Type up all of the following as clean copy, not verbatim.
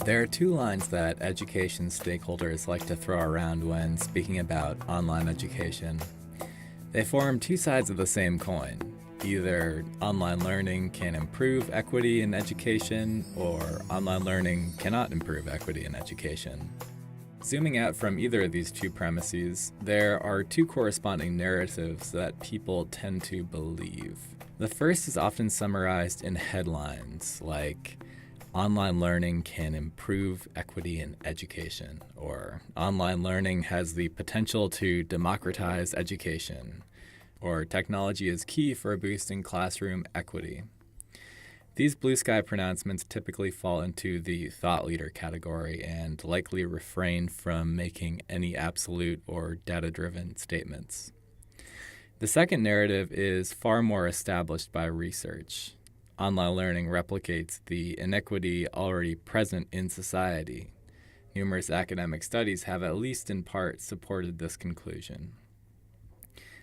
There are two lines that education stakeholders like to throw around when speaking about online education. They form two sides of the same coin. Either online learning can improve equity in education, or online learning cannot improve equity in education. Zooming out from either of these two premises, there are two corresponding narratives that people tend to believe. The first is often summarized in headlines like, "Online learning can improve equity in education," or "Online learning has the potential to democratize education," or "Technology is key for boosting classroom equity." These blue sky pronouncements typically fall into the thought leader category and likely refrain from making any absolute or data-driven statements. The second narrative is far more established by research. Online learning replicates the inequity already present in society. Numerous academic studies have at least in part supported this conclusion.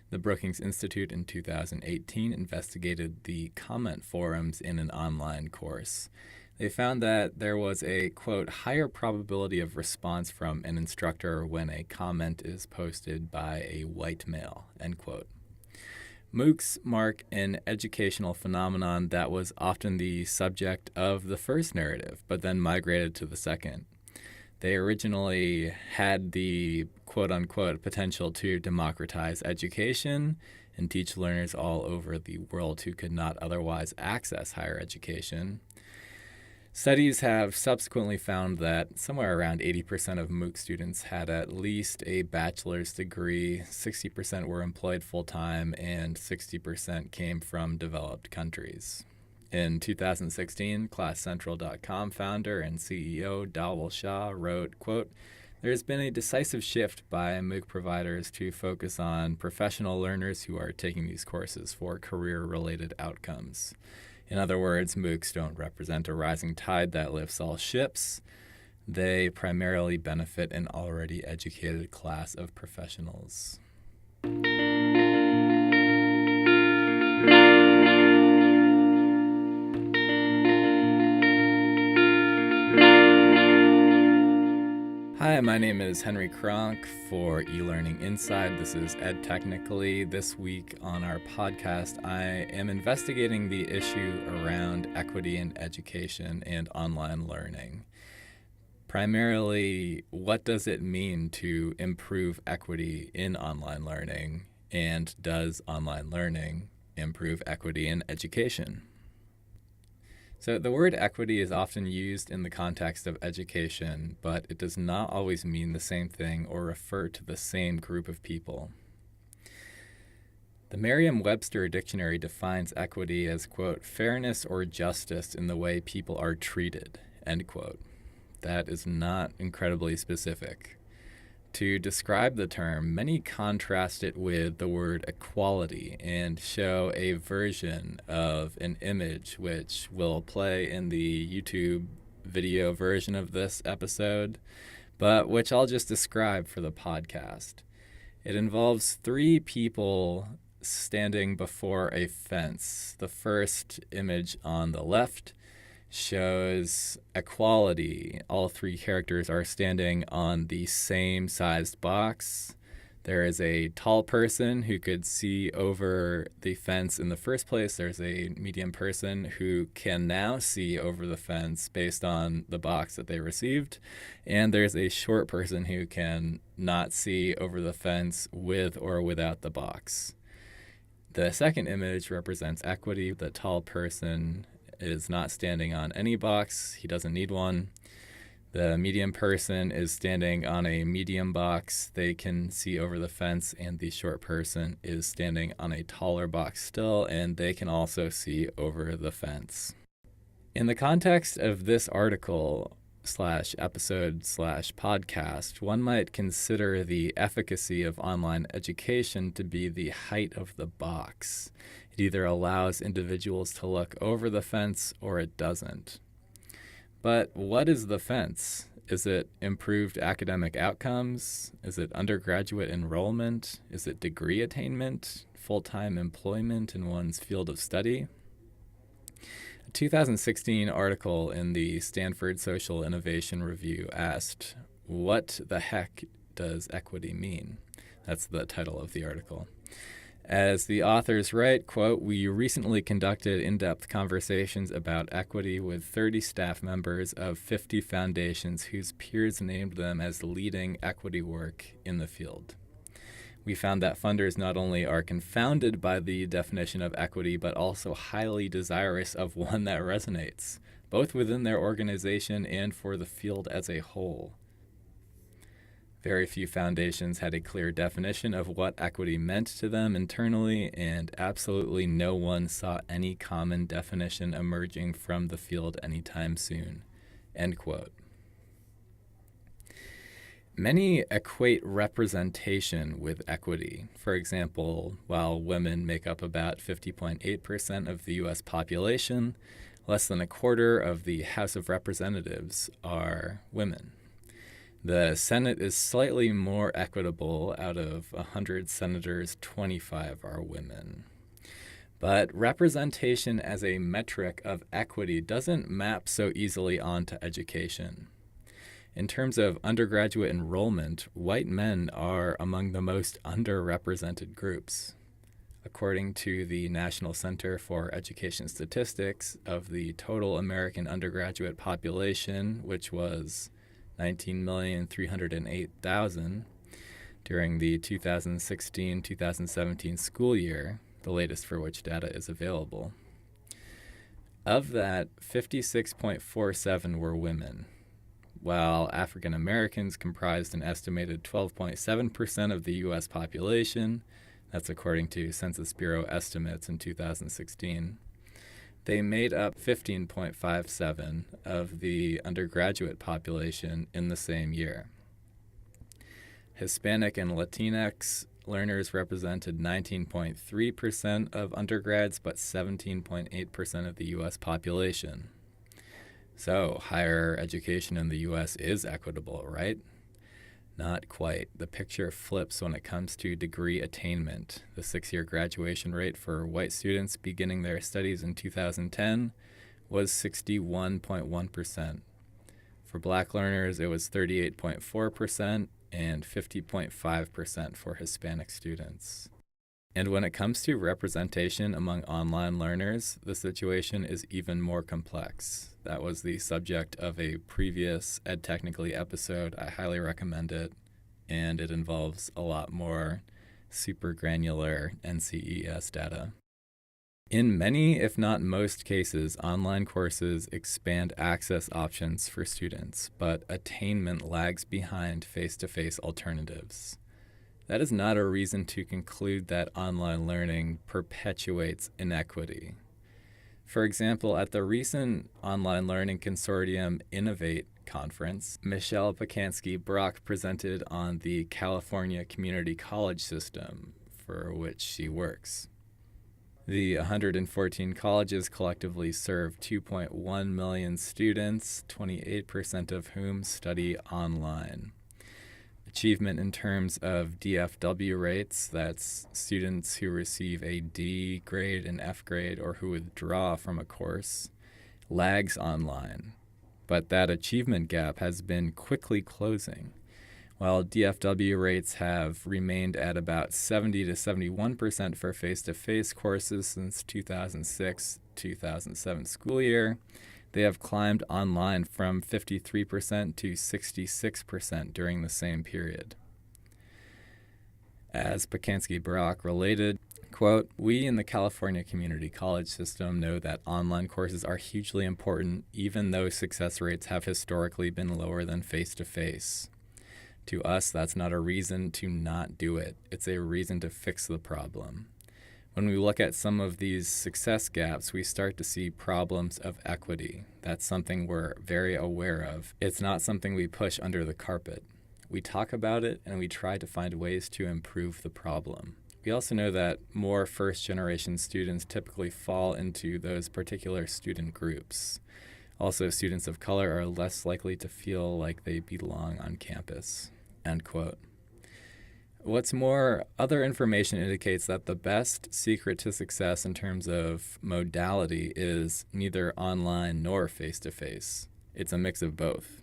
The Brookings Institute in 2018 investigated the comment forums in an online course. They found that there was a, quote, higher probability of response from an instructor when a comment is posted by a white male, end quote. MOOCs mark an educational phenomenon that was often the subject of the first narrative, but then migrated to the second. They originally had the quote-unquote potential to democratize education and teach learners all over the world who could not otherwise access higher education. Studies have subsequently found that somewhere around 80% of MOOC students had at least a bachelor's degree, 60% were employed full-time, and 60% came from developed countries. In 2016, ClassCentral.com founder and CEO Dawal Shah wrote, quote, "There's been a decisive shift by MOOC providers to focus on professional learners who are taking these courses for career-related outcomes. In other words, MOOCs don't represent a rising tide that lifts all ships. They primarily benefit an already educated class of professionals." Hi, my name is Henry Kronk for eLearningInside. This is EdTechnically. This week on our podcast, I am investigating the issue around equity in education and online learning. Primarily, what does it mean to improve equity in online learning, and does online learning improve equity in education? So the word equity is often used in the context of education, but it does not always mean the same thing or refer to the same group of people. The Merriam-Webster dictionary defines equity as, quote, fairness or justice in the way people are treated, end quote. That is not incredibly specific. To describe the term, many contrast it with the word equality and show a version of an image which will play in the YouTube video version of this episode, but which I'll just describe for the podcast. It involves three people standing before a fence. The first image on the left shows equality. All three characters are standing on the same sized box. There is a tall person who could see over the fence in the first place. There's a medium person who can now see over the fence based on the box that they received. And there's a short person who can not see over the fence with or without the box. The second image represents equity. The tall person is not standing on any box. He doesn't need one. The medium person is standing on a medium box. They can see over the fence, and the short person is standing on a taller box still, and they can also see over the fence. In the context of this article /episode/podcast, one might consider the efficacy of online education to be the height of the box. It either allows individuals to look over the fence or it doesn't. But what is the fence? Is it improved academic outcomes? Is it undergraduate enrollment? Is it degree attainment? Full-time employment in one's field of study? 2016 article in the Stanford Social Innovation Review asked, "What the heck does equity mean?" That's the title of the article. As the authors write, quote, "We recently conducted in-depth conversations about equity with 30 staff members of 50 foundations whose peers named them as leading equity work in the field. We found that funders not only are confounded by the definition of equity, but also highly desirous of one that resonates, both within their organization and for the field as a whole. Very few foundations had a clear definition of what equity meant to them internally, and absolutely no one saw any common definition emerging from the field anytime soon." End quote. Many equate representation with equity. For example, while women make up about 50.8% of the U.S. population, less than a quarter of the House of Representatives are women. The Senate is slightly more equitable. Out of 100 senators, 25 are women. But representation as a metric of equity doesn't map so easily onto education. In terms of undergraduate enrollment, white men are among the most underrepresented groups. According to the National Center for Education Statistics, of the total American undergraduate population, which was 19,308,000 during the 2016-2017 school year, the latest for which data is available. Of that, 56.47 were women, while African Americans comprised an estimated 12.7% of the U.S. population. That's according to Census Bureau estimates in 2016. They made up 15.57 of the undergraduate population in the same year. Hispanic and Latinx learners represented 19.3% of undergrads, but 17.8% of the U.S. population. So, higher education in the U.S. is equitable, right? Not quite. The picture flips when it comes to degree attainment. The 6-year graduation rate for white students beginning their studies in 2010 was 61.1%. For black learners, it was 38.4% and 50.5% for Hispanic students. And when it comes to representation among online learners, the situation is even more complex. That was the subject of a previous EdTechnically episode. I highly recommend it, and it involves a lot more super granular NCES data. In many, if not most cases, online courses expand access options for students, but attainment lags behind face-to-face alternatives. That is not a reason to conclude that online learning perpetuates inequity. For example, at the recent Online Learning Consortium Innovate conference, Michelle Pacansky-Brock presented on the California Community College system for which she works. The 114 colleges collectively serve 2.1 million students, 28% of whom study online. Achievement in terms of DFW rates, that's students who receive a D grade, an F grade, or who withdraw from a course, lags online. But that achievement gap has been quickly closing. While DFW rates have remained at about 70 to 71% for face-to-face courses since 2006-2007 school year, they have climbed online from 53% to 66% during the same period. As Pacansky-Brock related, quote, "We in the California Community College system know that online courses are hugely important, even though success rates have historically been lower than face-to-face. To us, that's not a reason to not do it. It's a reason to fix the problem. When we look at some of these success gaps, we start to see problems of equity. That's something we're very aware of. It's not something we push under the carpet. We talk about it and we try to find ways to improve the problem. We also know that more first-generation students typically fall into those particular student groups. Also, students of color are less likely to feel like they belong on campus." End quote. What's more, other information indicates that the best secret to success in terms of modality is neither online nor face-to-face. It's a mix of both.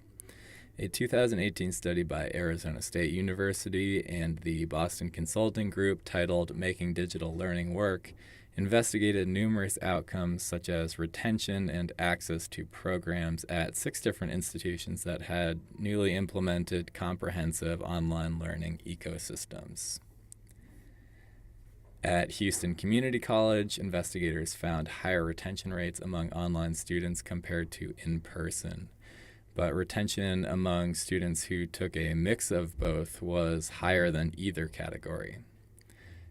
A 2018 study by Arizona State University and the Boston Consulting Group titled Making Digital Learning Work investigated numerous outcomes such as retention and access to programs at 6 different institutions that had newly implemented comprehensive online learning ecosystems. At Houston Community College, investigators found higher retention rates among online students compared to in-person. But retention among students who took a mix of both was higher than either category.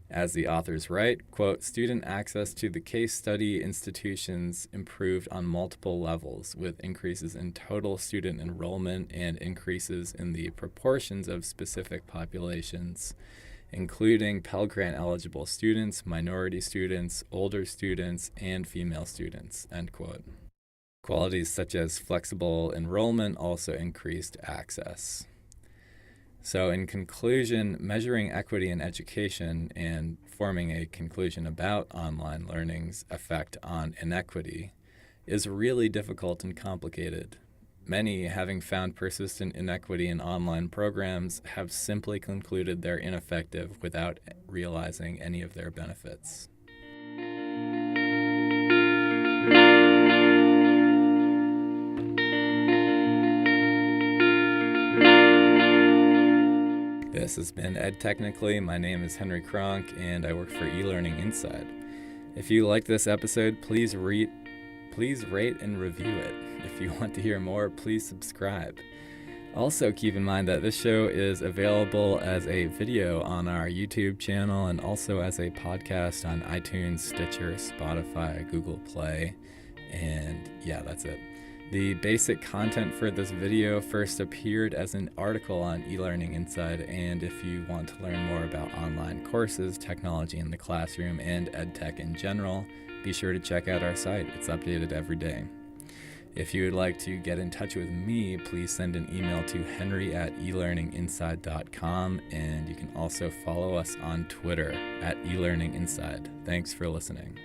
As the authors write, quote, student access to the case study institutions improved on multiple levels, with increases in total student enrollment and increases in the proportions of specific populations, including Pell Grant eligible students, minority students, older students, and female students, end quote. Qualities such as flexible enrollment also increased access. So in conclusion, measuring equity in education and forming a conclusion about online learning's effect on inequity is really difficult and complicated. Many, having found persistent inequity in online programs, have simply concluded they're ineffective without realizing any of their benefits. This has been EdTechnically. My name is Henry Kronk, and I work for eLearningInside. If you like this episode, please rate and review it. If you want to hear more, please subscribe. Also, keep in mind that this show is available as a video on our YouTube channel and also as a podcast on iTunes, Stitcher, Spotify, Google Play, and yeah, that's it. The basic content for this video first appeared as an article on eLearningInside, and if you want to learn more about online courses, technology in the classroom, and EdTech in general, be sure to check out our site. It's updated every day. If you would like to get in touch with me, please send an email to henry@elearninginside.com, and you can also follow us on Twitter @eLearningInside. Thanks for listening.